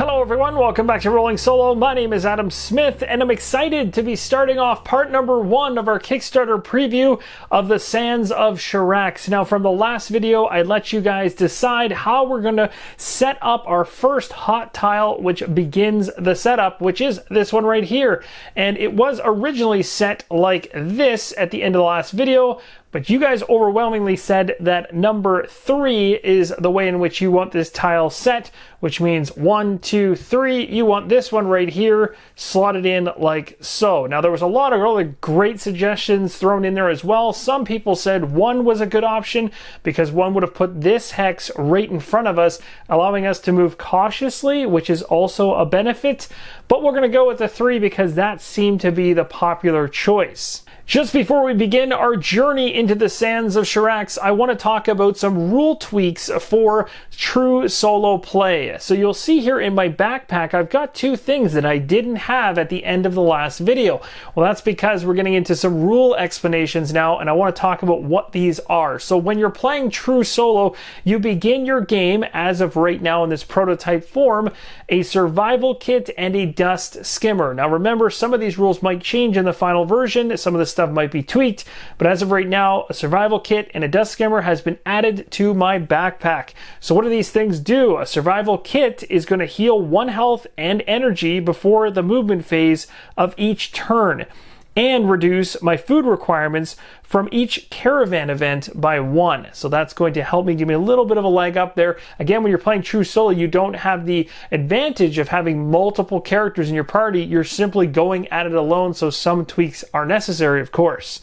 Hello everyone, welcome back to Rolling Solo. My name is Adam Smith and I'm excited to be starting off part number 1 of our Kickstarter preview of the Sands of Shurax. Now from the last video, I let you guys decide how we're going to set up our first hot tile, which begins the setup, which is this one right here. And it was originally set like this at the end of the last video, but you guys overwhelmingly said that number 3 is the way in which you want this tile set, which means 1, 2, 3. You want this one right here slotted in like so. Now there was a lot of really great suggestions thrown in there as well. Some people said 1 was a good option because 1 would have put this hex right in front of us, allowing us to move cautiously, which is also a benefit. But we're going to go with the 3 because that seemed to be the popular choice. Just before we begin our journey into the Sands of Shurax, I want to talk about some rule tweaks for true solo play. So you'll see here in my backpack, I've got 2 things that I didn't have at the end of the last video. Well, that's because we're getting into some rule explanations now, and I want to talk about what these are. So when you're playing true solo, you begin your game, as of right now in this prototype form, a survival kit and a dust skimmer. Now remember, some of these rules might change in the final version. Some of the stuff might be tweaked, but as of right now, a survival kit and a dust skimmer has been added to my backpack. So what do these things do? A survival kit is going to heal 1 health and energy before the movement phase of each turn, and reduce my food requirements from each caravan event by 1. So that's going to help me, give me a little bit of a leg up there. Again, when you're playing true solo, you don't have the advantage of having multiple characters in your party. You're simply going at it alone, so some tweaks are necessary, of course.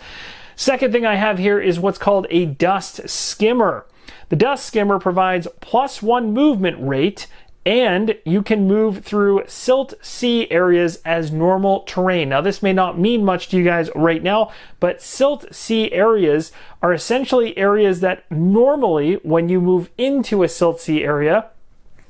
Second thing I have here is what's called a dust skimmer. The dust skimmer provides +1 movement rate, and you can move through Silt Sea areas as normal terrain. Now this may not mean much to you guys right now, but Silt Sea areas are essentially areas that normally when you move into a Silt Sea area,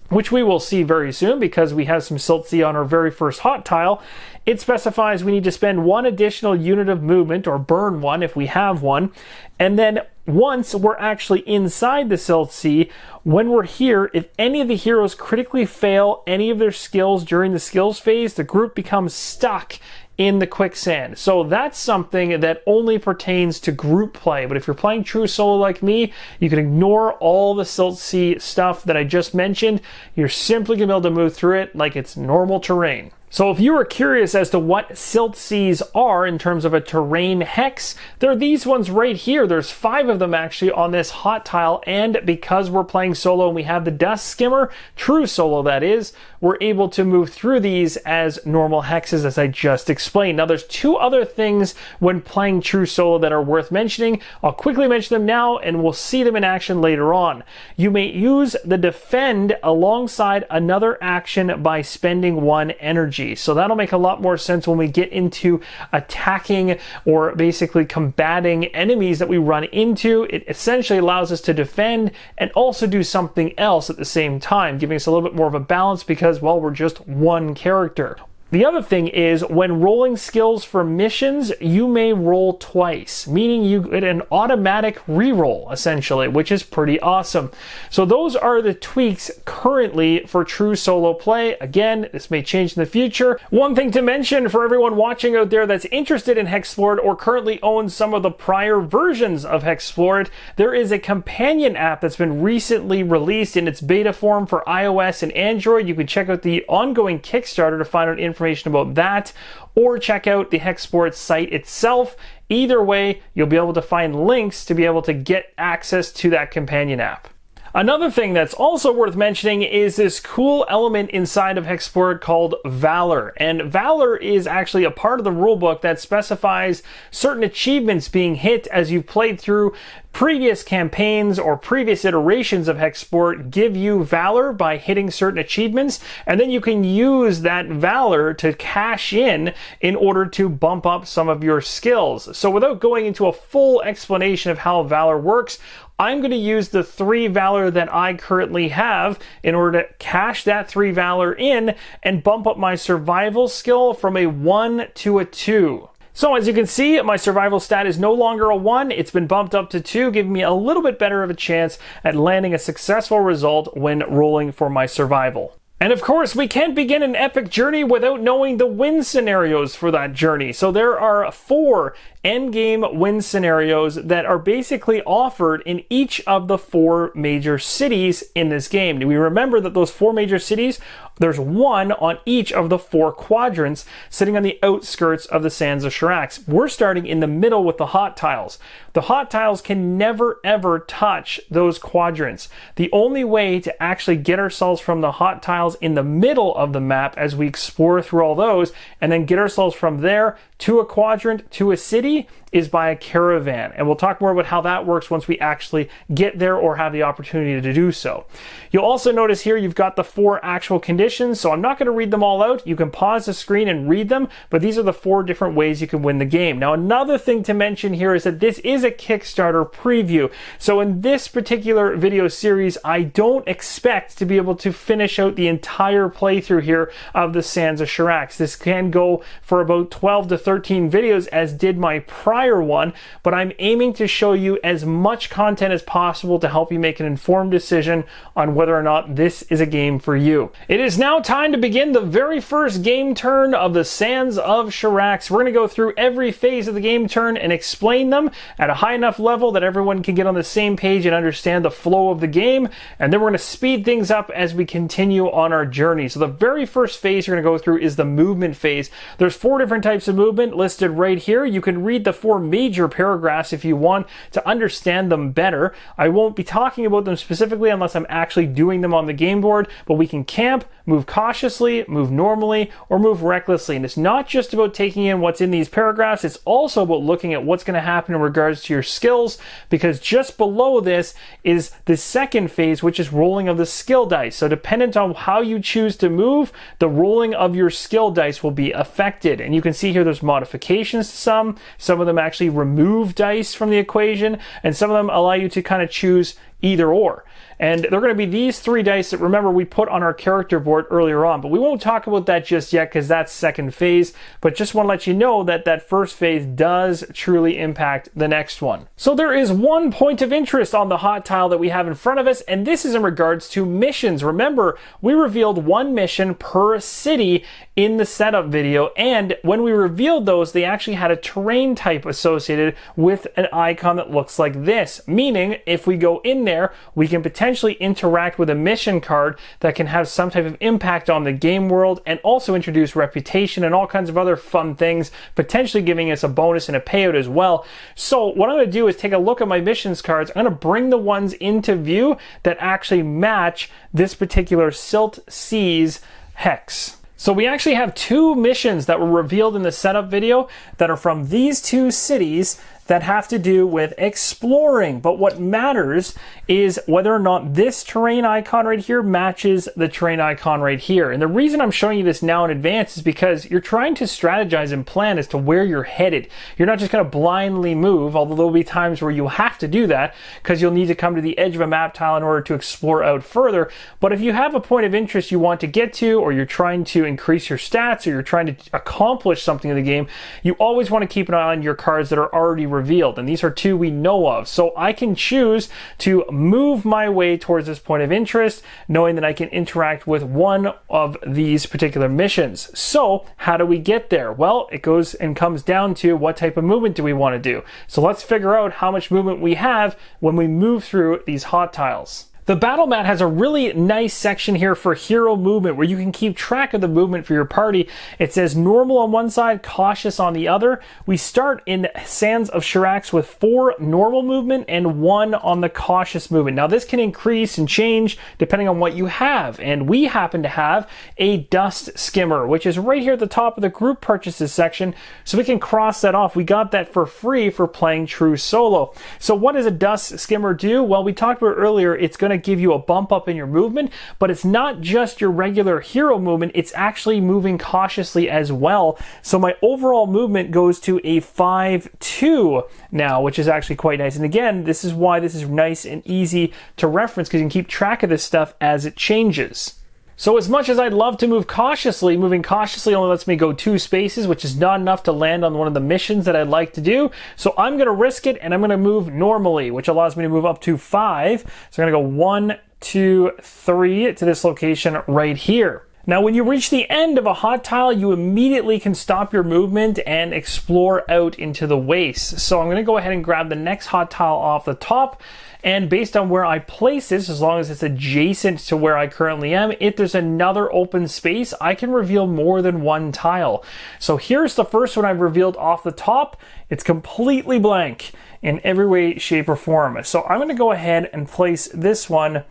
which we will see very soon because we have some Silt Sea on our very first hot tile, it specifies we need to spend 1 additional unit of movement, or burn 1 if we have one, and then once we're actually inside the Silt Sea, when we're here, if any of the heroes critically fail any of their skills during the skills phase, the group becomes stuck in the quicksand. So that's something that only pertains to group play. But if you're playing true solo like me, you can ignore all the Silt Sea stuff that I just mentioned. You're simply going to be able to move through it like it's normal terrain. So if you were curious as to what Silt Seas are in terms of a terrain hex, they're these ones right here. There's 5 of them actually on this hot tile, and because we're playing solo and we have the dust skimmer, true solo that is, we're able to move through these as normal hexes, as I just explained. Now there's 2 other things when playing true solo that are worth mentioning. I'll quickly mention them now and we'll see them in action later on. You may use the defend alongside another action by spending 1 energy. So that'll make a lot more sense when we get into attacking or basically combating enemies that we run into. It essentially allows us to defend and also do something else at the same time, giving us a little bit more of a balance because, well, we're just 1 character. The other thing is, when rolling skills for missions, you may roll twice, meaning you get an automatic reroll, essentially, which is pretty awesome. So those are the tweaks currently for true solo play. Again, this may change in the future. One thing to mention for everyone watching out there that's interested in HEXplore It or currently owns some of the prior versions of HEXplore It, there is a companion app that's been recently released in its beta form for iOS and Android. You can check out the ongoing Kickstarter to find out information about that, or check out the HEXplore It site itself. Either way, you'll be able to find links to be able to get access to that companion app. Another thing that's also worth mentioning is this cool element inside of HEXplore It called Valor. And Valor is actually a part of the rulebook that specifies certain achievements being hit as you've played through previous campaigns or previous iterations of HEXplore It. Give you Valor by hitting certain achievements, and then you can use that Valor to cash in order to bump up some of your skills. So without going into a full explanation of how Valor works, I'm going to use the 3 Valor that I currently have in order to cash that 3 Valor in and bump up my survival skill from a 1 to a 2. So as you can see, my survival stat is no longer a 1, it's been bumped up to 2, giving me a little bit better of a chance at landing a successful result when rolling for my survival. And of course, we can't begin an epic journey without knowing the win scenarios for that journey. So there are 4 endgame win scenarios that are basically offered in each of the 4 major cities in this game. Do we remember that those 4 major cities, there's 1 on each of the 4 quadrants sitting on the outskirts of the Sands of Shurax. We're starting in the middle with the hot tiles. The hot tiles can never ever touch those quadrants. The only way to actually get ourselves from the hot tiles in the middle of the map as we explore through all those and then get ourselves from there to a quadrant to a city is by a caravan. And we'll talk more about how that works once we actually get there or have the opportunity to do so. You'll also notice here you've got the 4 actual conditions, so I'm not going to read them all out. You can pause the screen and read them, but these are the 4 different ways you can win the game. Now, another thing to mention here is that this is a Kickstarter preview. So in this particular video series, I don't expect to be able to finish out the entire playthrough here of the Sands of Shurax. This can go for about 12 to 13 videos, as did my prior one, but I'm aiming to show you as much content as possible to help you make an informed decision on whether or not this is a game for you. It is now time to begin the very first game turn of the Sands of Shurax. We're going to go through every phase of the game turn and explain them at a high enough level that everyone can get on the same page and understand the flow of the game, and then we're going to speed things up as we continue on our journey. So the very first phase you're going to go through is the movement phase. There's 4 different types of movement listed right here. You can read the 4 major paragraphs if you want to understand them better. I won't be talking about them specifically unless I'm actually doing them on the game board, but we can camp, move cautiously, move normally, or move recklessly. And it's not just about taking in what's in these paragraphs, it's also about looking at what's going to happen in regards to your skills, because just below this is the second phase, which is rolling of the skill dice. So dependent on how you choose to move, the rolling of your skill dice will be affected. And you can see here there's modifications to some of them actually remove dice from the equation, and some of them allow you to kind of choose either or. And they're going to be these 3 dice that, remember, we put on our character board earlier on, but we won't talk about that just yet because that's second phase, but just want to let you know that that first phase does truly impact the next one. So there is 1 point of interest on the hot tile that we have in front of us, and this is in regards to missions. Remember, we revealed 1 mission per city in the setup video, and when we revealed those, they actually had a terrain type associated with an icon that looks like this, meaning if we go in there, we can potentially interact with a mission card that can have some type of impact on the game world and also introduce reputation and all kinds of other fun things, potentially giving us a bonus and a payout as well. So what I'm going to do is take a look at my missions cards. I'm going to bring the ones into view that actually match this particular Silt Sea's hex. So we actually have 2 missions that were revealed in the setup video that are from these 2 cities that have to do with exploring. But what matters is whether or not this terrain icon right here matches the terrain icon right here. And the reason I'm showing you this now in advance is because you're trying to strategize and plan as to where you're headed. You're not just going to blindly move, although there'll be times where you'll have to do that because you'll need to come to the edge of a map tile in order to explore out further. But if you have a point of interest you want to get to, or you're trying to increase your stats, or you're trying to accomplish something in the game, you always want to keep an eye on your cards that are already revealed, and these are 2 we know of. So I can choose to move my way towards this point of interest, knowing that I can interact with 1 of these particular missions. So how do we get there? Well, it goes and comes down to what type of movement do we want to do. So let's figure out how much movement we have when we move through these hot tiles. The battle mat has a really nice section here for hero movement where you can keep track of the movement for your party. It says normal on one side, cautious on the other. We start in Sands of Shurax with 4 normal movement and 1 on the cautious movement. Now this can increase and change depending on what you have, and we happen to have a dust skimmer, which is right here at the top of the group purchases section, so we can cross that off. We got that for free for playing true solo. So what does a dust skimmer do? Well, we talked about earlier, it's going to give you a bump up in your movement, but it's not just your regular hero movement, it's actually moving cautiously as well. So my overall movement goes to a 5-2 now, which is actually quite nice. And again, this is why this is nice and easy to reference, because you can keep track of this stuff as it changes. So as much as I'd love to move cautiously, moving cautiously only lets me go 2 spaces, which is not enough to land on one of the missions that I'd like to do. So I'm going to risk it, and I'm going to move normally, which allows me to move up to 5. So I'm going to go 1, 2, 3 to this location right here. Now, when you reach the end of a hot tile, you immediately can stop your movement and explore out into the waste. So I'm going to go ahead and grab the next hot tile off the top. And based on where I place this, as long as it's adjacent to where I currently am, if there's another open space, I can reveal more than one tile. So here's the first one I've revealed off the top. It's completely blank in every way, shape, or form. So I'm going to go ahead and place this one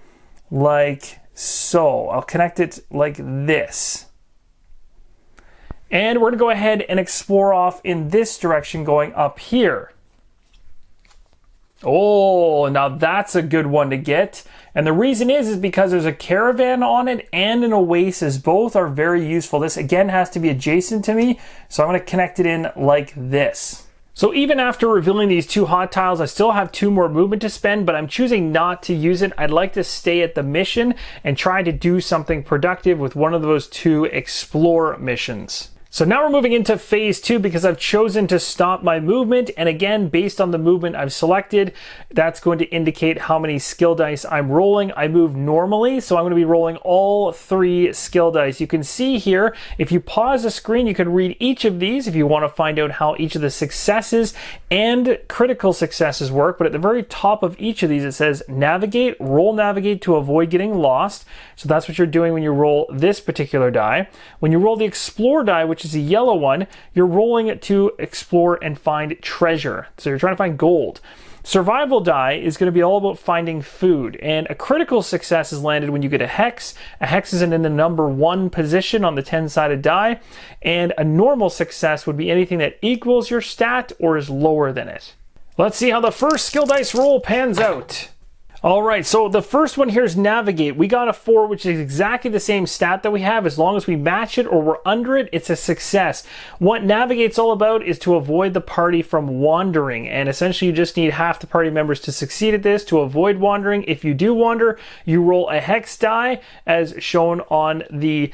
like so. I'll connect it like this. And we're going to go ahead and explore off in this direction going up here. Oh, now that's a good one to get. And the reason is because there's a caravan on it and an oasis. Both are very useful. This again has to be adjacent to me. So I'm going to connect it in like this. So even after revealing these 2 hot tiles, I still have 2 more movement to spend, but I'm choosing not to use it. I'd like to stay at the mission and try to do something productive with one of those 2 explore missions. So now we're moving into phase 2 because I've chosen to stop my movement. And again, based on the movement I've selected, that's going to indicate how many skill dice I'm rolling. I move normally, so I'm going to be rolling all 3 skill dice. You can see here, if you pause the screen, you can read each of these if you want to find out how each of the successes and critical successes work. But at the very top of each of these, it says navigate, roll navigate to avoid getting lost. So that's what you're doing when you roll this particular die. When you roll the explore die, which is a yellow one, you're rolling it to explore and find treasure. So you're trying to find gold. Survival die is going to be all about finding food, and a critical success is landed when you get a hex. A hex is in the number 1 position on the 10-sided die, and a normal success would be anything that equals your stat or is lower than it. Let's see how the first skill dice roll pans out. All right, so the first one here is navigate. We got a 4, which is exactly the same stat that we have. As long as we match it or we're under it, it's a success. What navigate's all about is to avoid the party from wandering. And essentially, you just need half the party members to succeed at this to avoid wandering. If you do wander, you roll a hex die as shown on the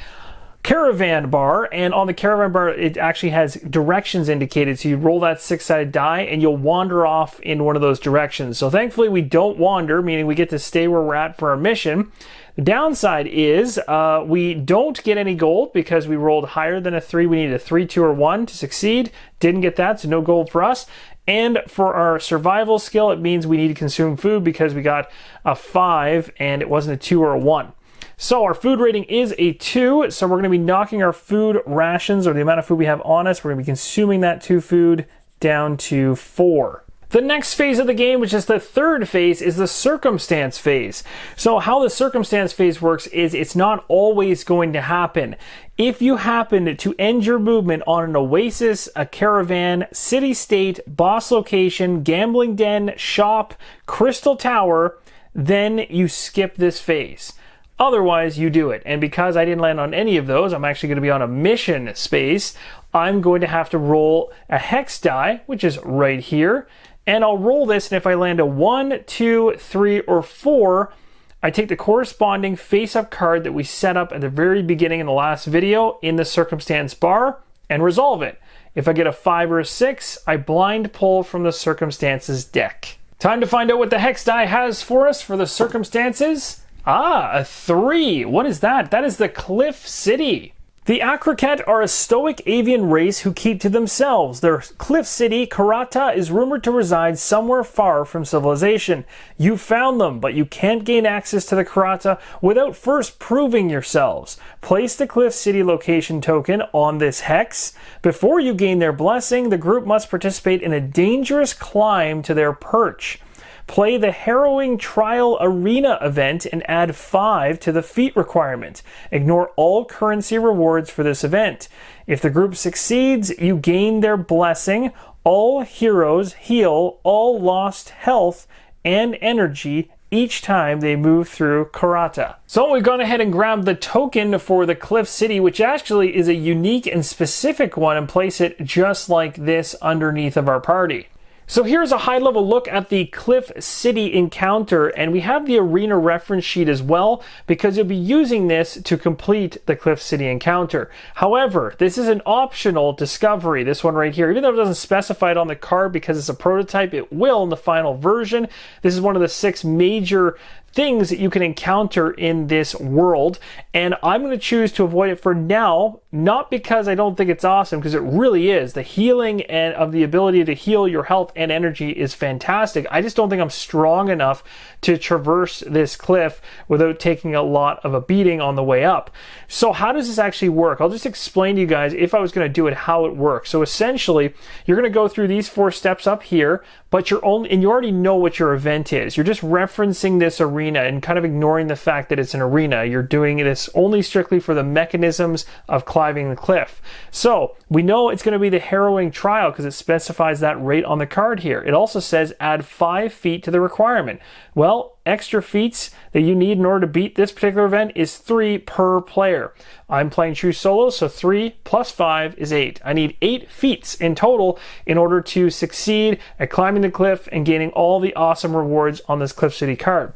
caravan bar, and on the caravan bar it actually has directions indicated, so you roll that 6-sided die and you'll wander off in one of those directions. So thankfully we don't wander, meaning we get to stay where we're at for our mission. The downside is we don't get any gold because we rolled higher than a 3. We need a 3, 2, or 1 to succeed. Didn't get that, so no gold for us. And for our survival skill, it means we need to consume food because we got a 5 and it wasn't a 2 or a 1. So our food rating is a 2, so we're going to be knocking our food rations, or the amount of food we have on us, we're going to be consuming that 2 food down to 4. The next phase of the game, which is the third phase, is the circumstance phase. So how the circumstance phase works is it's not always going to happen. If you happen to end your movement on an oasis, a caravan, city-state, boss location, gambling den, shop, crystal tower, then you skip this phase. Otherwise, you do it. And because I didn't land on any of those, I'm actually going to be on a mission space. I'm going to have to roll a hex die, which is right here. And I'll roll this, and if I land a 1, 2, 3, or 4, I take the corresponding face-up card that we set up at the very beginning in the last video in the circumstance bar and resolve it. If I get a 5 or a 6, I blind pull from the circumstances deck. Time to find out what the hex die has for us for the circumstances. Ah, a 3. What is that? That is the Cliff City. The Akraket are a stoic avian race who keep to themselves. Their cliff city, Karata, is rumored to reside somewhere far from civilization. You found them, but you can't gain access to the Karata without first proving yourselves. Place the cliff city location token on this hex. Before you gain their blessing, the group must participate in a dangerous climb to their perch. Play the Harrowing Trial Arena event and add 5 to the feat requirement. Ignore all currency rewards for this event. If the group succeeds, you gain their blessing. All heroes heal all lost health and energy each time they move through Karata. So we've gone ahead and grabbed the token for the Cliff City, which actually is a unique and specific one, and place it just like this underneath of our party. So here's a high-level look at the Cliff City encounter, and we have the arena reference sheet as well, because you'll be using this to complete the Cliff City encounter. However, this is an optional discovery, this one right here. Even though it doesn't specify it on the card because it's a prototype, it will in the final version. This is one of the 6 major things that you can encounter in this world, and I'm going to choose to avoid it for now, not because I don't think it's awesome, because it really is. The healing and of the ability to heal your health and energy is fantastic. I just don't think I'm strong enough to traverse this cliff without taking a lot of a beating on the way up. So how does this actually work? I'll just explain to you guys, if I was going to do it, how it works. So essentially, you're going to go through these 4 steps up here, but you already know what your event is. You're just referencing this arena and kind of ignoring the fact that it's an arena. You're doing this only strictly for the mechanisms of climbing the cliff. So we know it's going to be the harrowing trial because it specifies that right on the card here. It also says add 5 feet to the requirement. Well, extra feats that you need in order to beat this particular event is 3 per player. I'm playing true solo, so 3 plus 5 is 8. I need 8 feats in total in order to succeed at climbing the cliff and gaining all the awesome rewards on this Cliff City card.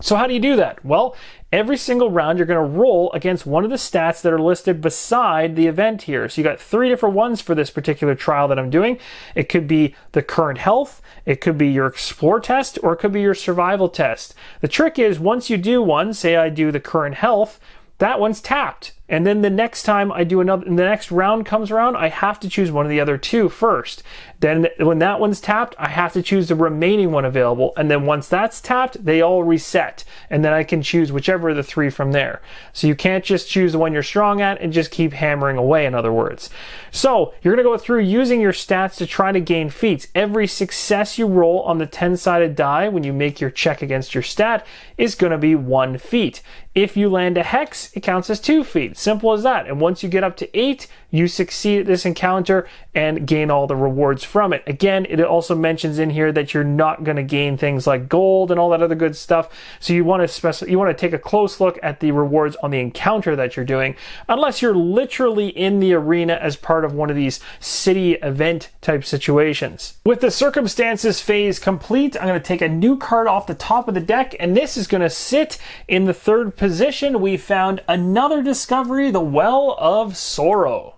So how do you do that? Well, every single round you're going to roll against one of the stats that are listed beside the event here. So you got 3 different ones for this particular trial that I'm doing. It could be the current health, it could be your explore test, or it could be your survival test. The trick is, once you do one, say I do the current health, that one's tapped. And then the next time I do another, the next round comes around, I have to choose one of the other 2 first. Then when that one's tapped, I have to choose the remaining one available. And then once that's tapped, they all reset. And then I can choose whichever of the 3 from there. So you can't just choose the one you're strong at and just keep hammering away, in other words. So you're going to go through using your stats to try to gain feats. Every success you roll on the 10-sided die when you make your check against your stat is going to be 1 feat. If you land a hex, it counts as 2 feet. Simple as that. And once you get up to 8, you succeed at this encounter and gain all the rewards from it. Again, it also mentions in here that you're not going to gain things like gold and all that other good stuff. So you want to take a close look at the rewards on the encounter that you're doing, unless you're literally in the arena as part of one of these city event type situations. With the circumstances phase complete, I'm going to take a new card off the top of the deck, and this is going to sit in the 3rd position. We found another discovery, the Well of Sorrow.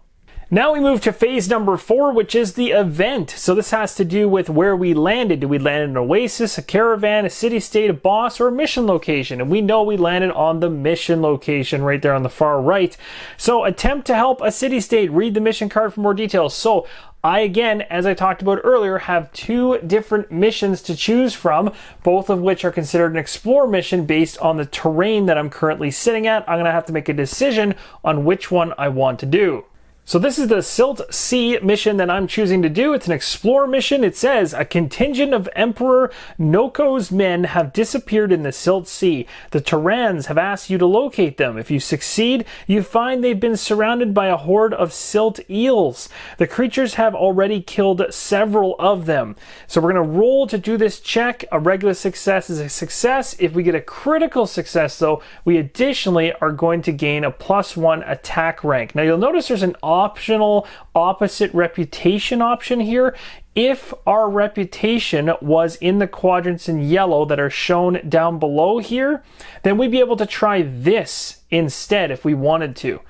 Now we move to phase number 4, which is the event. So this has to do with where we landed. Did we land in an oasis, a caravan, a city-state, a boss, or a mission location? And we know we landed on the mission location right there on the far right. So attempt to help a city-state. Read the mission card for more details. So I, again, as I talked about earlier, have 2 different missions to choose from, both of which are considered an explore mission based on the terrain that I'm currently sitting at. I'm going to have to make a decision on which one I want to do. So this is the Silt Sea Mission that I'm choosing to do. It's an explore mission. It says, a contingent of Emperor Noko's men have disappeared in the Silt Sea. The Terrans have asked you to locate them. If you succeed, you find they've been surrounded by a horde of silt eels. The creatures have already killed several of them. So we're going to roll to do this check. A regular success is a success. If we get a critical success, though, we additionally are going to gain a +1 attack rank. Now you'll notice there's an optional opposite reputation option here. If our reputation was in the quadrants in yellow that are shown down below here, then we'd be able to try this instead if we wanted to.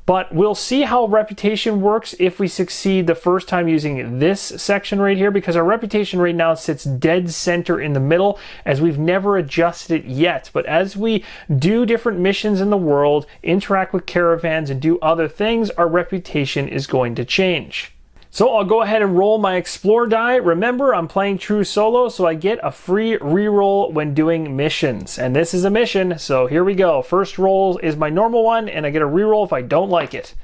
But we'll see how reputation works if we succeed the first time using this section right here, because our reputation right now sits dead center in the middle, as we've never adjusted it yet. But as we do different missions in the world, interact with caravans, and do other things, our reputation is going to change. So I'll go ahead and roll my explore die. Remember, I'm playing true solo, so I get a free reroll when doing missions. And this is a mission, so here we go. First roll is my normal one, and I get a reroll if I don't like it.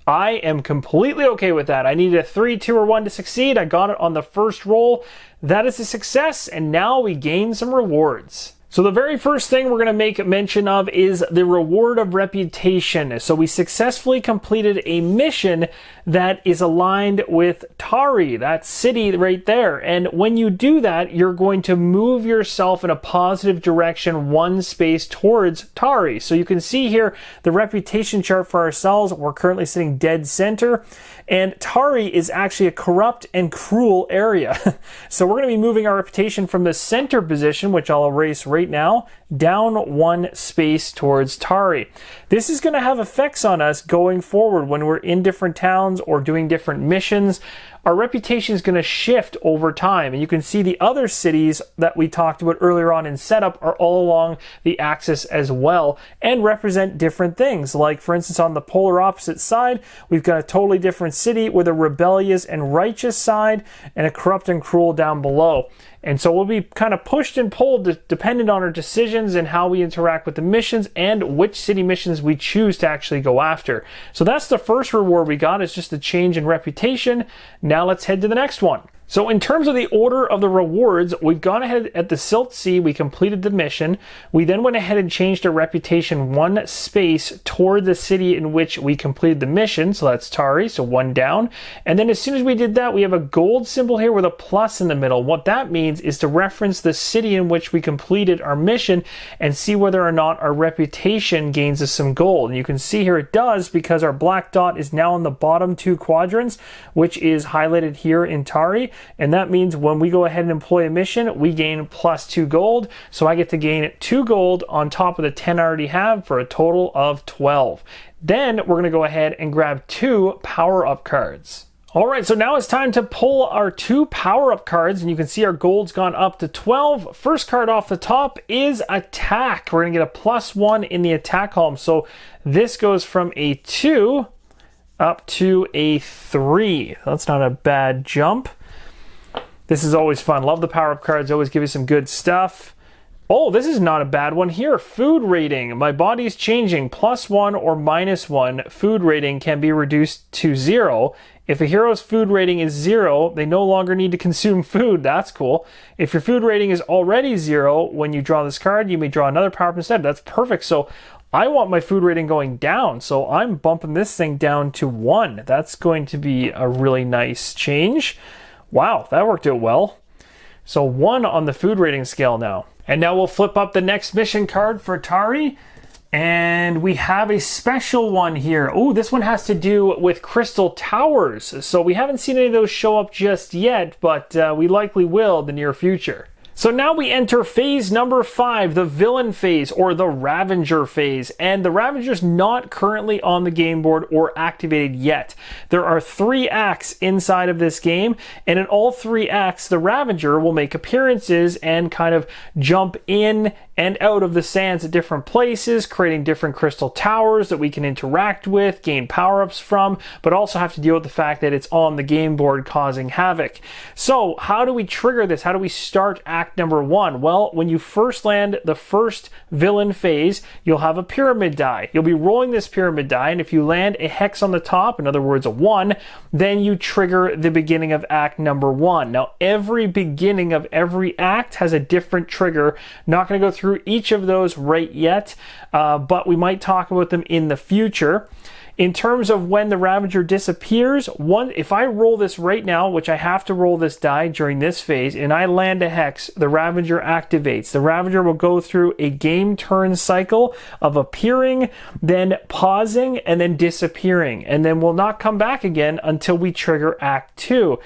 I am completely okay with that. I needed a 3, 2, or 1 to succeed. I got it on the first roll. That is a success, and now we gain some rewards. So the very first thing we're going to make mention of is the reward of reputation. So we successfully completed a mission that is aligned with Tari, that city right there. And when you do that, you're going to move yourself in a positive direction 1 space towards Tari. So you can see here the reputation chart for ourselves. We're currently sitting dead center. And Tari is actually a corrupt and cruel area. So we're going to be moving our reputation from the center position, which I'll erase right now, down 1 space towards Tari. This is going to have effects on us going forward when we're in different towns or doing different missions. our reputation is going to shift over time. And you can see the other cities that we talked about earlier on in setup are all along the axis as well and represent different things. Like, for instance, on the polar opposite side, we've got a totally different city with a rebellious and righteous side and a corrupt and cruel down below. And so we'll be kind of pushed and pulled dependent on our decisions and how we interact with the missions and which city missions we choose to actually go after. So that's the first reward we got, is just a change in reputation. Now let's head to the next one. So in terms of the order of the rewards, we've gone ahead at the Silt Sea, we completed the mission. We then went ahead and changed our reputation 1 space toward the city in which we completed the mission. So that's Tari, so 1 down. And then as soon as we did that, we have a gold symbol here with a plus in the middle. What that means is to reference the city in which we completed our mission and see whether or not our reputation gains us some gold. And you can see here it does, because our black dot is now in the bottom 2 quadrants, which is highlighted here in Tari. And that means when we go ahead and employ a mission, we gain +2 gold. So I get to gain 2 gold on top of the 10 I already have for a total of 12. Then we're going to go ahead and grab 2 power-up cards. All right, so now it's time to pull our 2 power-up cards, and you can see our gold's gone up to 12. First card off the top is Attack. We're going to get a +1 in the attack column. So this goes from a 2 up to a 3. That's not a bad jump. This is always fun. Love the power-up cards. Always give you some good stuff. Oh, this is not a bad one here. Food rating. My body's changing. +1 or -1. Food rating can be reduced to 0. If a hero's food rating is 0, they no longer need to consume food. That's cool. If your food rating is already 0, when you draw this card, you may draw another power-up instead. That's perfect. So I want my food rating going down. So I'm bumping this thing down to 1. That's going to be a really nice change. Wow, that worked out well. So 1 on the food rating scale now. And now we'll flip up the next mission card for Tari. And we have a special one here. Oh, this one has to do with crystal towers. So we haven't seen any of those show up just yet, but we likely will in the near future. So now we enter phase number 5, the villain phase, or the Ravager phase. And the Ravager's not currently on the game board or activated yet. There are 3 acts inside of this game, and in all 3 acts, the Ravager will make appearances and kind of jump in and out of the sands at different places, creating different crystal towers that we can interact with, gain power-ups from, but also have to deal with the fact that it's on the game board causing havoc. So how do we trigger this? How do we start act number 1? Well, when you first land the first villain phase, you'll have a pyramid die. You'll be rolling this pyramid die, and if you land a hex on the top, in other words, a 1, then you trigger the beginning of act number 1. Now, every beginning of every act has a different trigger. Not going to go through each of those right yet, but we might talk about them in the future. In terms of when the Ravager disappears, if I roll this right now, which I have to roll this die during this phase, and I land a hex, the Ravager activates. The Ravager will go through a game turn cycle of appearing, then pausing, and then disappearing, and then will not come back again until we trigger Act 2.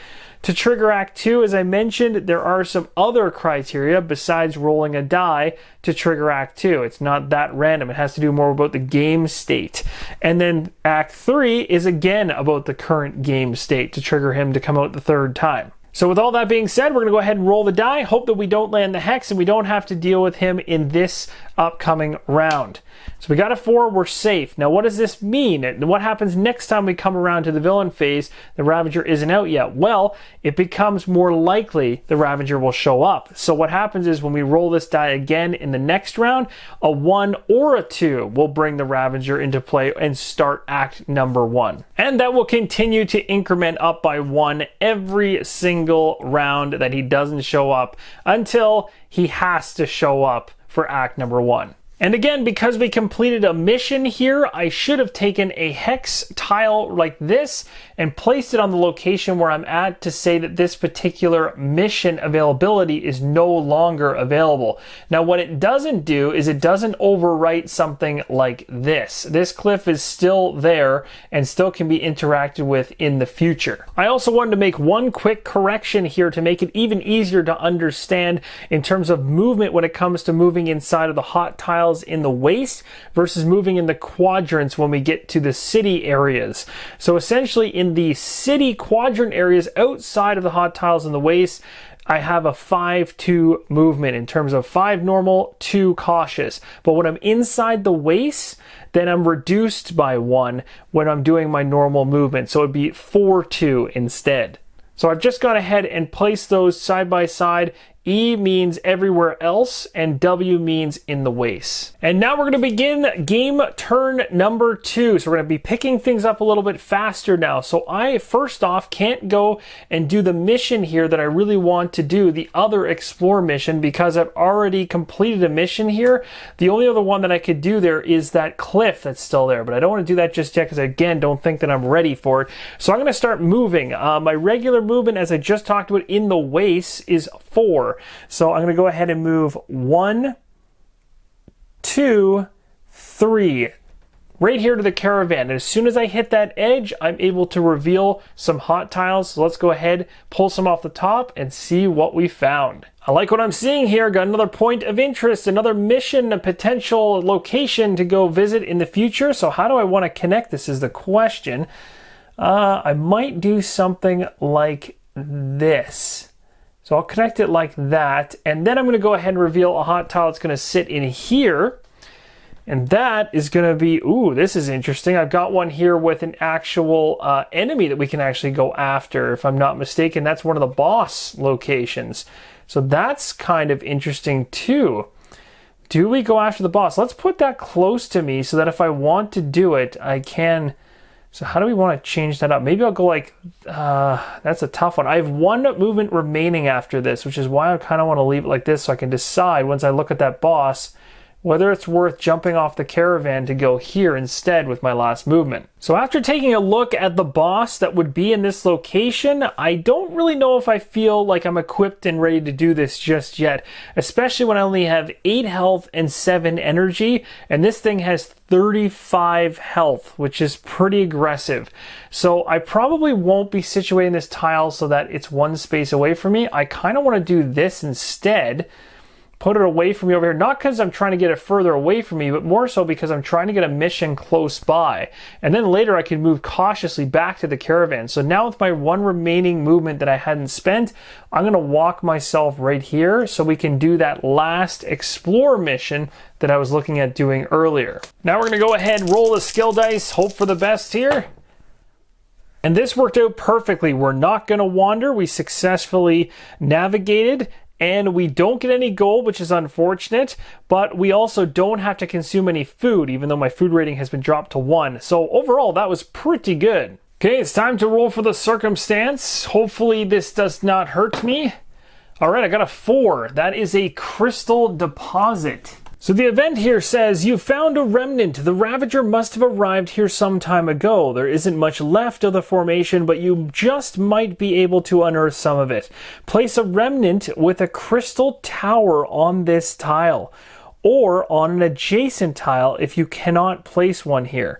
To trigger Act 2, as I mentioned, there are some other criteria besides rolling a die to trigger Act 2. It's not that random. It has to do more about the game state. And then Act 3 is again about the current game state to trigger him to come out the 3rd time. So with all that being said, we're going to go ahead and roll the die. Hope that we don't land the hex and we don't have to deal with him in this upcoming round. So we got a 4, we're safe. Now what does this mean? And what happens next time we come around to the villain phase? The Ravager isn't out yet. Well, it becomes more likely the Ravager will show up. So what happens is when we roll this die again in the next round, a 1 or a 2 will bring the Ravager into play and start act number 1. And that will continue to increment up by 1 every single round that he doesn't show up until he has to show up for act number 1. And again, because we completed a mission here, I should have taken a hex tile like this and placed it on the location where I'm at to say that this particular mission availability is no longer available. Now, what it doesn't do is it doesn't overwrite something like this. This cliff is still there and still can be interacted with in the future. I also wanted to make one quick correction here to make it even easier to understand in terms of movement when it comes to moving inside of the hot tiles tiles in the waste versus moving in the quadrants when we get to the city areas. So essentially in the city quadrant areas outside of the hot tiles in the waste, I have a 5-2 movement in terms of 5 normal, 2 cautious. But when I'm inside the waste, then I'm reduced by 1 when I'm doing my normal movement. So it'd be 4-2 instead. So I've just gone ahead and placed those side by side. E means everywhere else, and W means in the waste. And now we're going to begin game turn number 2. So we're going to be picking things up a little bit faster now. So I, first off, can't go and do the mission here that I really want to do, the other explore mission, because I've already completed a mission here. The only other one that I could do there is that cliff that's still there, but I don't want to do that just yet because I, again, don't think that I'm ready for it. So I'm going to start moving. My regular movement, as I just talked about in the waste, is 4. So I'm going to go ahead and move 1, 2, 3 right here to the caravan. And as soon as I hit that edge, I'm able to reveal some hot tiles. So let's go ahead, pull some off the top and see what we found. I like what I'm seeing here. Got another point of interest, another mission, a potential location to go visit in the future. So how do I want to connect this is the question. I might do something like this. So I'll connect it like that, and then I'm going to go ahead and reveal a hot tile that's going to sit in here. And that is going to be, ooh, this is interesting. I've got one here with an actual enemy that we can actually go after, if I'm not mistaken. That's one of the boss locations. So that's kind of interesting too. Do we go after the boss? Let's put that close to me so that if I want to do it, I can. So how do we want to change that up? Maybe I'll go like, that's a tough one. I have 1 movement remaining after this, which is why I kind of want to leave it like this so I can decide once I look at that boss whether it's worth jumping off the caravan to go here instead with my last movement. So after taking a look at the boss that would be in this location, I don't really know if I feel like I'm equipped and ready to do this just yet, especially when I only have 8 health and 7 energy, and this thing has 35 health, which is pretty aggressive. So I probably won't be situating this tile so that it's 1 space away from me. I kind of want to do this instead. Put it away from me over here, not because I'm trying to get it further away from me, but more so because I'm trying to get a mission close by. And then later I can move cautiously back to the caravan. So now with my 1 remaining movement that I hadn't spent, I'm going to walk myself right here so we can do that last explore mission that I was looking at doing earlier. Now we're going to go ahead and roll the skill dice, hope for the best here. And this worked out perfectly. We're not going to wander. We successfully navigated. And we don't get any gold, which is unfortunate, but we also don't have to consume any food, even though my food rating has been dropped to 1. So overall, that was pretty good. Okay, it's time to roll for the circumstance. Hopefully this does not hurt me. All right, I got a 4. That is a crystal deposit. So the event here says, you found a remnant. The Ravager must have arrived here some time ago. There isn't much left of the formation, but you just might be able to unearth some of it. Place a remnant with a crystal tower on this tile, or on an adjacent tile if you cannot place one here.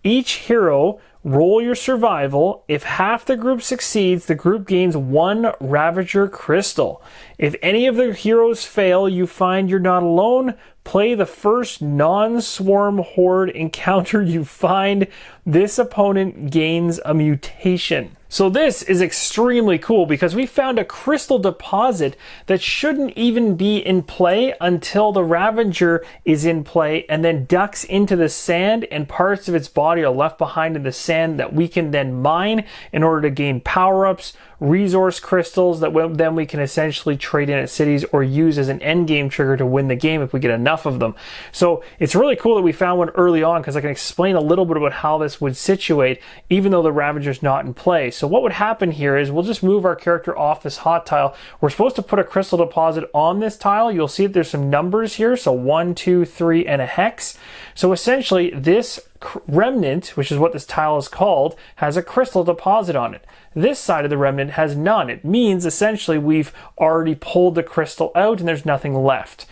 Each hero, roll your survival. If half the group succeeds, the group gains 1 Ravager Crystal. If any of the heroes fail, you find you're not alone. Play the first non-swarm horde encounter you find. This opponent gains a mutation. So this is extremely cool because we found a crystal deposit that shouldn't even be in play until the Ravager is in play and then ducks into the sand, and parts of its body are left behind in the sand that we can then mine in order to gain power-ups, resource crystals that then we can essentially trade in at cities or use as an endgame trigger to win the game if we get enough of them. So it's really cool that we found one early on because I can explain a little bit about how this would situate even though the Ravager's not in play. So what would happen here is we'll just move our character off this hot tile. We're supposed to put a crystal deposit on this tile. You'll see that there's some numbers here. So 1, 2, 3, and a hex. So essentially this remnant, which is what this tile is called, has a crystal deposit on it. This side of the remnant has none. It means essentially we've already pulled the crystal out and there's nothing left.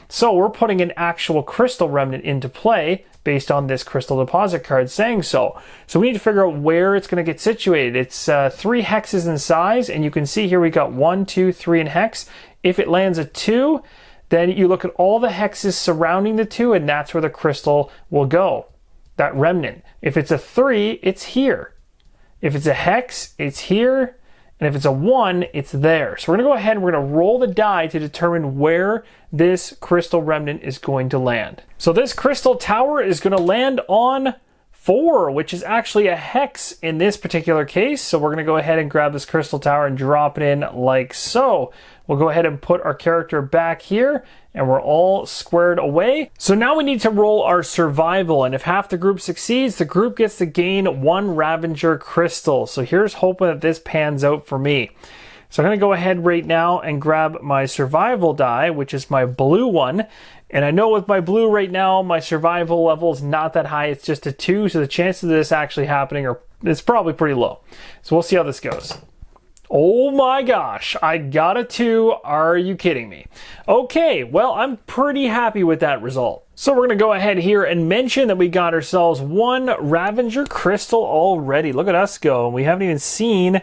So we're putting an actual crystal remnant into play based on this crystal deposit card saying so. So we need to figure out where it's going to get situated. It's 3 hexes in size, and you can see here we got 1, 2, 3 in hex. If it lands a 2, then you look at all the hexes surrounding the 2, and that's where the crystal will go, that remnant. If it's a 3, it's here. If it's a hex, it's here. And if it's a 1, it's there. So we're gonna go ahead and we're gonna roll the die to determine where this crystal remnant is going to land. So this crystal tower is gonna land on 4, which is actually a hex in this particular case. So we're gonna go ahead and grab this crystal tower and drop it in like so. We'll go ahead and put our character back here, and we're all squared away. So now we need to roll our survival, and if half the group succeeds, the group gets to gain 1 Ravager Crystal. So here's hoping that this pans out for me. So I'm gonna go ahead right now and grab my survival die, which is my blue one. And I know with my blue right now, my survival level is not that high, it's just a 2, so the chances of this actually happening it's probably pretty low. So we'll see how this goes. Oh my gosh, I got a 2. Are you kidding me? Okay, well, I'm pretty happy with that result. So we're gonna go ahead here and mention that we got ourselves 1 Ravager Crystal already. Look at us go. And we haven't even seen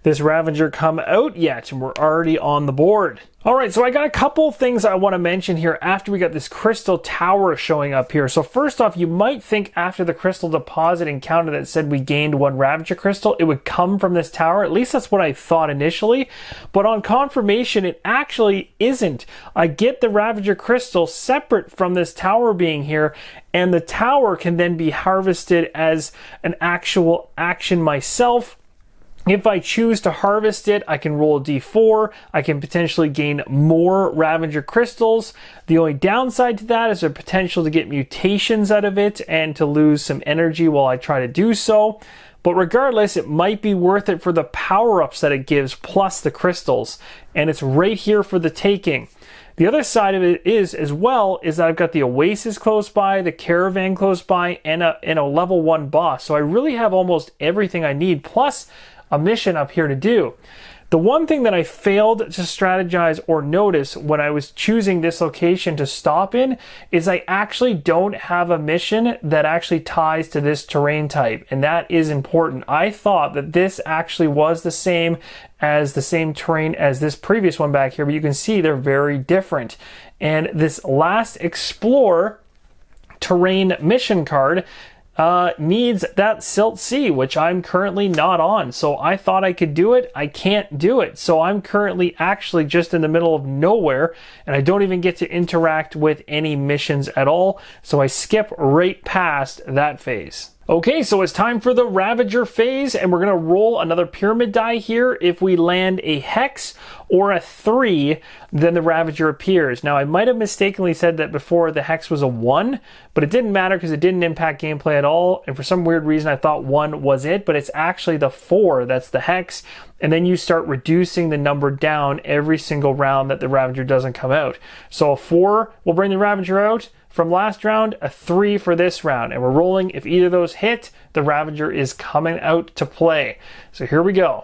this Ravager come out yet, and we're already on the board. All right, so I got a couple things I want to mention here after we got this crystal tower showing up here. So first off, you might think after the crystal deposit encounter that said we gained 1 Ravager crystal, it would come from this tower. At least that's what I thought initially. But on confirmation, it actually isn't. I get the Ravager crystal separate from this tower being here, and the tower can then be harvested as an actual action myself. If I choose to harvest it, I can roll a d4. I can potentially gain more Ravager crystals. The only downside to that is the potential to get mutations out of it and to lose some energy while I try to do so. But regardless, it might be worth it for the power-ups that it gives plus the crystals. And it's right here for the taking. The other side of it is, as well, is that I've got the Oasis close by, the Caravan close by, and a level 1 boss. So I really have almost everything I need, plus a mission up here to do. The one thing that I failed to strategize or notice when I was choosing this location to stop in is I actually don't have a mission that actually ties to this terrain type, and that is important. I thought that this actually was the same terrain as this previous one back here, but you can see they're very different. And this last Explore terrain mission card needs that Silt Sea, which I'm currently not on. So I thought I could do it. I can't do it. So I'm currently actually just in the middle of nowhere, and I don't even get to interact with any missions at all. So I skip right past that phase. Okay, so it's time for the Ravager phase, and we're gonna roll another pyramid die here. If we land a hex or a 3, then the Ravager appears. Now, I might have mistakenly said that before the hex was a 1, but it didn't matter because it didn't impact gameplay at all. And for some weird reason, I thought 1 was it, but it's actually the 4 that's the hex. And then you start reducing the number down every single round that the Ravager doesn't come out. So a 4 will bring the Ravager out from last round, a 3 for this round, and we're rolling. If either of those hit, the Ravager is coming out to play. So here we go.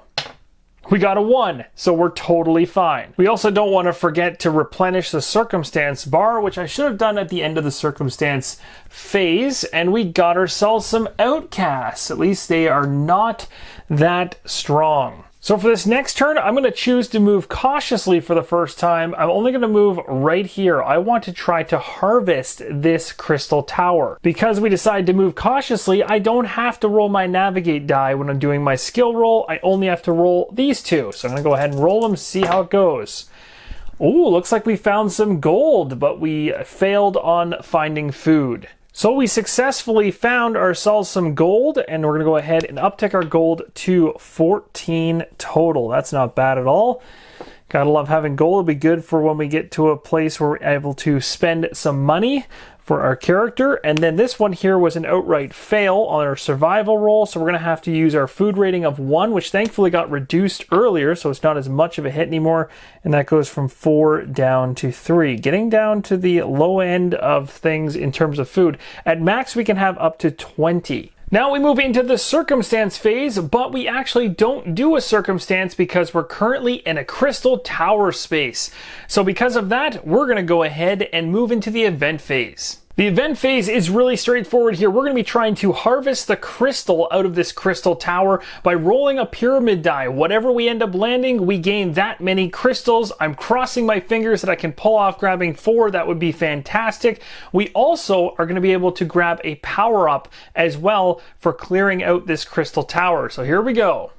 We got a 1, so we're totally fine. We also don't want to forget to replenish the circumstance bar, which I should have done at the end of the circumstance phase, and we got ourselves some outcasts. At least they are not that strong. So for this next turn, I'm going to choose to move cautiously for the first time. I'm only going to move right here. I want to try to harvest this crystal tower. Because we decided to move cautiously, I don't have to roll my navigate die when I'm doing my skill roll. I only have to roll these 2. So I'm going to go ahead and roll them, see how it goes. Ooh, looks like we found some gold, but we failed on finding food. So we successfully found ourselves some gold, and we're going to go ahead and uptick our gold to 14 total. That's not bad at all. Gotta love having gold. It'll be good for when we get to a place where we're able to spend some money for our character. And then this one here was an outright fail on our survival roll, so we're going to have to use our food rating of 1, which thankfully got reduced earlier, so it's not as much of a hit anymore, and that goes from 4 down to 3. Getting down to the low end of things in terms of food. At max, we can have up to 20. Now we move into the circumstance phase, but we actually don't do a circumstance because we're currently in a crystal tower space. So because of that, we're going to go ahead and move into the event phase. The event phase is really straightforward here. We're going to be trying to harvest the crystal out of this crystal tower by rolling a pyramid die. Whatever we end up landing, we gain that many crystals. I'm crossing my fingers that I can pull off grabbing 4. That would be fantastic. We also are going to be able to grab a power up as well for clearing out this crystal tower. So here we go.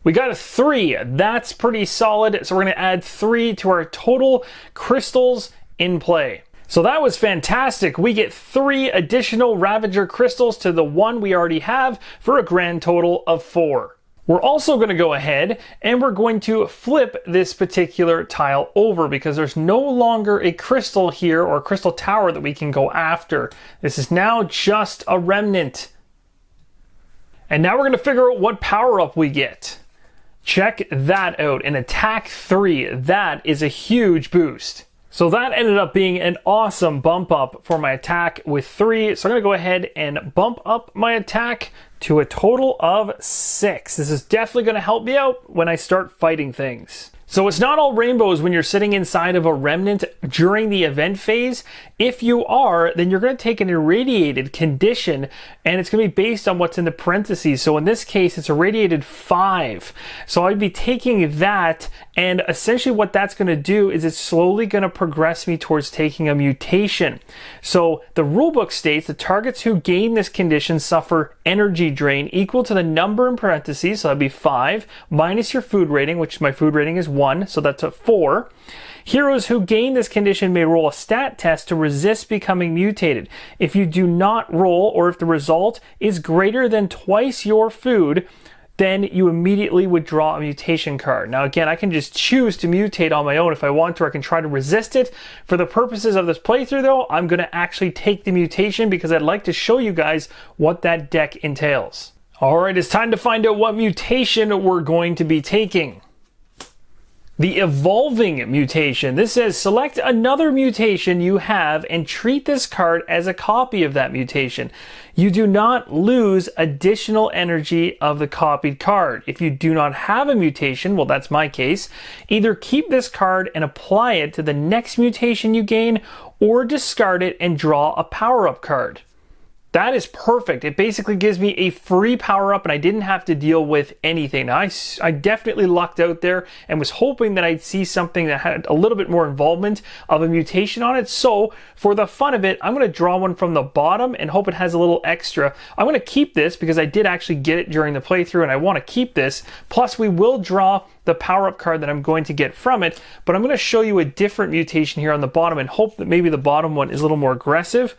We got a 3. That's pretty solid. So we're going to add 3 to our total crystals in play. So that was fantastic. We get 3 additional Ravager crystals to the 1 we already have for a grand total of 4. We're also going to go ahead and we're going to flip this particular tile over because there's no longer a crystal here or a crystal tower that we can go after. This is now just a remnant. And now we're going to figure out what power up we get. Check that out. An attack 3. That is a huge boost. So that ended up being an awesome bump up for my attack with 3. So I'm going to go ahead and bump up my attack to a total of 6. This is definitely going to help me out when I start fighting things. So it's not all rainbows when you're sitting inside of a remnant during the event phase. If you are, then you're going to take an irradiated condition and it's going to be based on what's in the parentheses. So in this case, it's irradiated 5. So I'd be taking that, and essentially what that's going to do is it's slowly going to progress me towards taking a mutation. So the rulebook states the targets who gain this condition suffer energy drain equal to the number in parentheses, so that'd be 5, minus your food rating, which my food rating is 1, so that's a 4. Heroes who gain this condition may roll a stat test to resist becoming mutated. If you do not roll, or if the result is greater than twice your food, then you immediately withdraw a mutation card. Now again, I can just choose to mutate on my own if I want to, or I can try to resist it. For the purposes of this playthrough though, I'm going to actually take the mutation because I'd like to show you guys what that deck entails. Alright, it's time to find out what mutation we're going to be taking. The evolving mutation. This says select another mutation you have and treat this card as a copy of that mutation. You do not lose additional energy of the copied card. If you do not have a mutation, well that's my case, either keep this card and apply it to the next mutation you gain or discard it and draw a power-up card. That is perfect. It basically gives me a free power up and I didn't have to deal with anything. Now, I definitely lucked out there and was hoping that I'd see something that had a little bit more involvement of a mutation on it. So for the fun of it, I'm going to draw one from the bottom and hope it has a little extra. I'm going to keep this because I did actually get it during the playthrough and I want to keep this. Plus we will draw the power-up card that I'm going to get from it, but I'm going to show you a different mutation here on the bottom and hope that maybe the bottom one is a little more aggressive.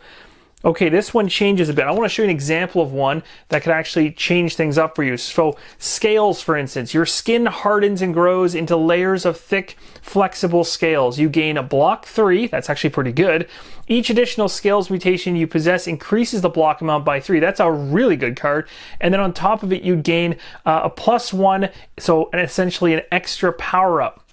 Okay, this one changes a bit. I want to show you an example of one that could actually change things up for you. So scales, for instance, your skin hardens and grows into layers of thick, flexible scales. You gain a block 3. That's actually pretty good. Each additional scales mutation you possess increases the block amount by 3. That's a really good card. And then on top of it, you gain a +1, so essentially an extra power up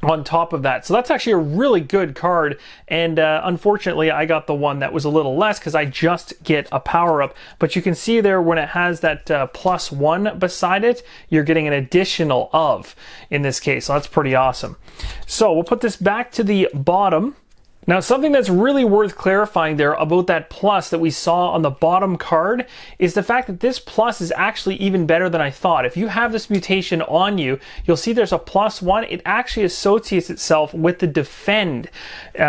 on top of that. So that's actually a really good card, and unfortunately I got the one that was a little less because I just get a power up, but you can see there when it has that +1 beside it, you're getting an additional of in this case. So that's pretty awesome. So we'll put this back to the bottom. Now, something that's really worth clarifying there about that plus that we saw on the bottom card is the fact that this plus is actually even better than I thought. If you have this mutation on you, you'll see there's a +1. It actually associates itself with the defend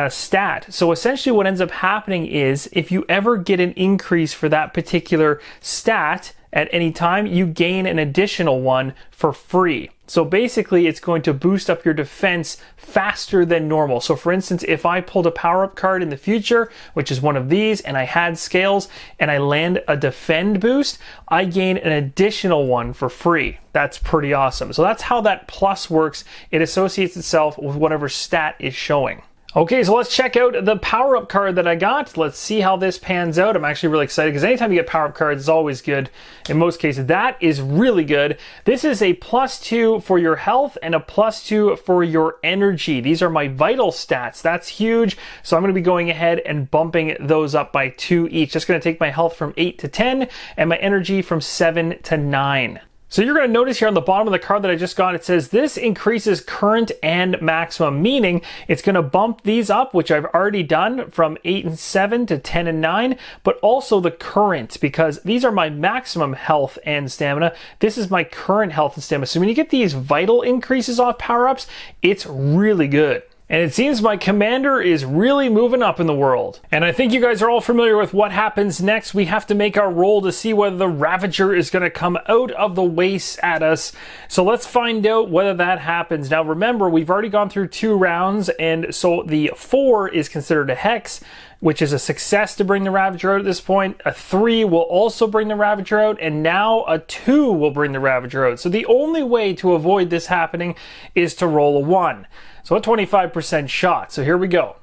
stat. So essentially what ends up happening is if you ever get an increase for that particular stat at any time, you gain an additional one for free. So basically it's going to boost up your defense faster than normal. So for instance, if I pulled a power-up card in the future, which is one of these, and I had scales and I land a defend boost, I gain an additional one for free. That's pretty awesome. So that's how that plus works. It associates itself with whatever stat is showing. Okay, so let's check out the power-up card that I got. Let's see how this pans out. I'm actually really excited because anytime you get power-up cards, it's always good. In most cases, that is really good. This is a +2 for your health and a +2 for your energy. These are my vital stats. That's huge. So I'm going to be going ahead and bumping those up by 2 each. That's going to take my health from 8 to 10 and my energy from 7 to 9. So you're going to notice here on the bottom of the card that I just got, it says this increases current and maximum, meaning it's going to bump these up, which I've already done from 8 and 7 to 10 and 9, but also the current, because these are my maximum health and stamina. This is my current health and stamina. So when you get these vital increases off power-ups, it's really good. And it seems my commander is really moving up in the world. And I think you guys are all familiar with what happens next. We have to make our roll to see whether the Ravager is going to come out of the wastes at us. So let's find out whether that happens. Now remember, we've already gone through 2 rounds, and so the 4 is considered a hex, which is a success to bring the Ravager out at this point. A 3 will also bring the Ravager out, and now a 2 will bring the Ravager out. So the only way to avoid this happening is to roll a 1. So a 25% shot. So here we go.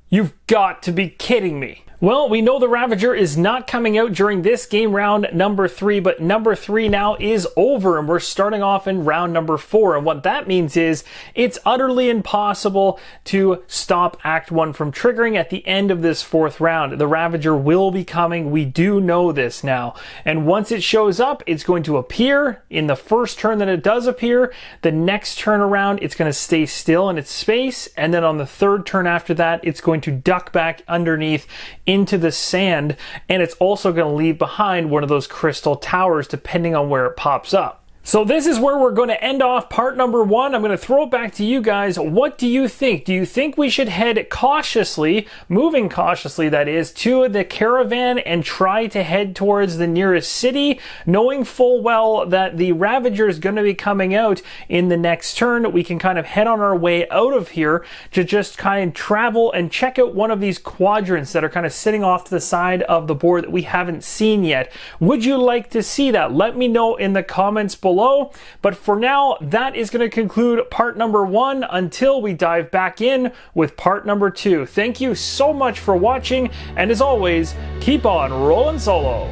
You've got to be kidding me. Well, we know the Ravager is not coming out during this game round number 3, but number 3 now is over, and we're starting off in round number 4. And what that means is it's utterly impossible to stop Act 1 from triggering at the end of this 4th round. The Ravager will be coming. We do know this now. And once it shows up, it's going to appear in the first turn that it does appear. The next turn around, it's going to stay still in its space. And then on the 3rd turn after that, it's going to duck back underneath into the sand, and it's also going to leave behind one of those crystal towers depending on where it pops up. So this is where we're going to end off part number 1. I'm going to throw it back to you guys. What do you think? Do you think we should head cautiously, moving cautiously that is, to the caravan and try to head towards the nearest city, knowing full well that the Ravager is going to be coming out in the next turn? We can kind of head on our way out of here to just kind of travel and check out one of these quadrants that are kind of sitting off to the side of the board that we haven't seen yet. Would you like to see that? Let me know in the comments below. But for now, that is going to conclude part number 1 until we dive back in with part number 2. Thank you so much for watching, and as always, keep on rolling solo.